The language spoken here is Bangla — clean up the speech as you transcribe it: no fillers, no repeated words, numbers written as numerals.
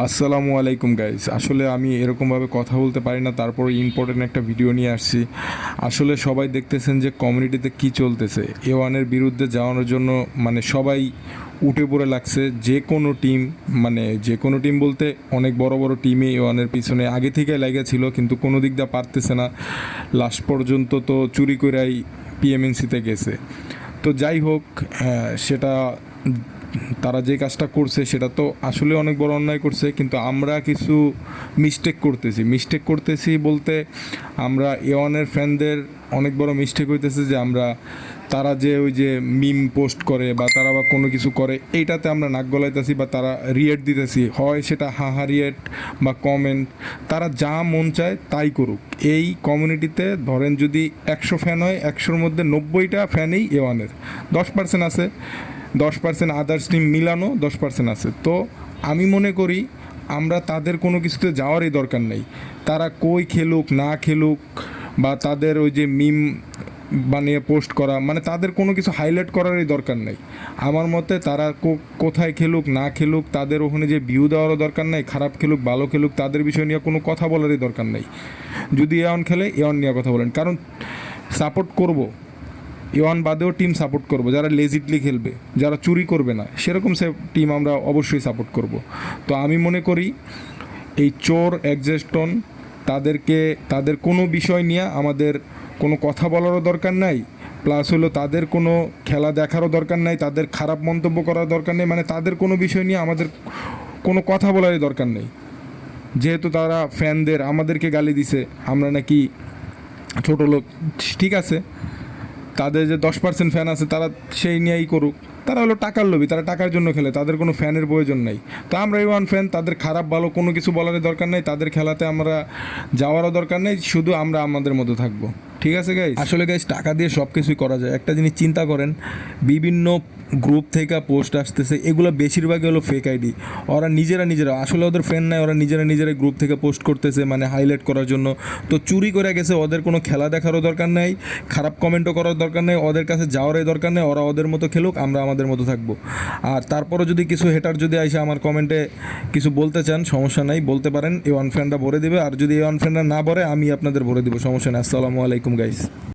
আসসালামু আলাইকুম গাইস। আসলে আমি এরকমভাবে কথা বলতে পারি না, তারপরে ইম্পর্টেন্ট একটা ভিডিও নিয়ে আসছি। আসলে সবাই দেখতেছেন যে কমিউনিটিতে কি চলতেছে। এ1-এর বিরুদ্ধে যাওয়ানোর জন্য মানে সবাই উঠে পড়ে লাগছে। যে কোনো টিম, মানে যে কোনো টিম বলতে অনেক বড় বড় টিমই এ1-এর পিছনে আগে থেকে লেগেছিল, কিন্তু কোনো দিক দিয়ে পারতেছে না। লাস্ট পর্যন্ত তো চুরি করেই পিএমএনসিতে গেছে। তো যাই হোক, সেটা তারা যে কাজটা করছে সেটা তো আসলে অনেক বড় অন্যায় করছে, কিন্তু আমরা কিছু মিস্টেক করতেছি বলতে আমরা এ1-এর ফ্যানদের অনেক বড় মিস্টেক হইতেছে যে আমরা তারা যে ওই যে মিম পোস্ট করে বা তারা বা কোনো কিছু করে, এইটাতে আমরা নাক গলাইতেছি বা তারা রিয়েট দিতেছি, হয় সেটা হাহা রিয়েট বা কমেন্ট। তারা যা মন চায় তাই করুক। এই কমিউনিটিতে ধরেন যদি 100 ফ্যান হয়, 100-র মধ্যে 90টা ফ্যানই এ1-এর, 10% আছে, 10% আদার্স টিম মিলানো 10% আছে। তো আমি মনে করি আমরা তাদের কোনো কিছুতে যাওয়ারই দরকার নেই। তারা কই খেলুক না খেলুক বা তাদের ওই যে মিম বানিয়ে পোস্ট করা, মানে তাদের কোনো কিছু হাইলাইট করারই দরকার নেই আমার মতে। তারা কোথায় খেলুক না খেলুক, তাদের ওখানে যে ভিউ দেওয়ারও দরকার নেই। খারাপ খেলুক ভালো খেলুক, তাদের বিষয় নিয়ে কোনো কথা বলারই দরকার নেই। যদি এ1 খেলে এ1 নিয়ে কথা বলেন, কারণ সাপোর্ট করব এ1 বাদেও টিম সাপোর্ট করব যারা লেজিটলি খেলবে, যারা চুরি করবে না, সেরকম সে টিম আমরা অবশ্যই সাপোর্ট করব। তো আমি মনে করি এই চোর এক্সেস্টন তাদেরকে, তাদের কোনো বিষয় নিয়ে আমাদের কোনো কথা বলারও দরকার নাই, প্লাস হলো তাদের কোনো খেলা দেখারও দরকার নাই, তাদের খারাপ মন্তব্য করার দরকার নেই, মানে তাদের কোনো বিষয় নিয়ে আমাদের কোনো কথা বলারই দরকার নেই। যেহেতু তারা ফ্যানদের আমাদেরকে গালি দিছে, আমরা নাকি ছোটো লোক, ঠিক আছে, তাদের যে 10% ফ্যান আছে তারা সেই নিয়েই করুক। তারা হলো টাকার লোভী, তারা টাকার জন্য খেলে, তাদের কোনো ফ্যানের প্রয়োজন নেই। তো আমরা এ1 ফ্যান, তাদের খারাপ ভালো কোনো কিছু বলারই দরকার নেই, তাদের খেলাতে আমরা যাওয়ারও দরকার নেই, শুধু আমরা আমাদের মতো থাকবো। ঠিক আছে গাইস? আসলে গাইস, টাকা দিয়ে সব কিছুই করা যায়। একটা জিনিস চিন্তা করেন, বিভিন্ন গ্রুপ থেকে পোস্ট আসতেছে, এগুলো বেশিরভাগই হলো ফেক আইডি। ওরা নিজেরা আসলে ওদের ফ্রেন্ড নাই, ওরা নিজেরা গ্রুপ থেকে পোস্ট করতেছে মানে হাইলাইট করার জন্য। তো চুরি করে গেছে, ওদের কোনো খেলা দেখারও দরকার নেই, খারাপ কমেন্টও করার দরকার নেই, ওদের কাছে যাওয়ারই দরকার নেই। ওরা ওদের মতো খেলুক, আমরা আমাদের মতো থাকবো। আর তারপরও যদি কিছু হেটার যদি আইসে আমার কমেন্টে কিছু বলতে চান, সমস্যা নাই, বলতে পারেন। এ1 ফ্যানরা ভরে দেবে, আর যদি এ1 ফ্যানরা না ভরে আমি আপনাদের ভরে দেবো, সমস্যা নেই। আসসালামু আলাইকুম গাইস।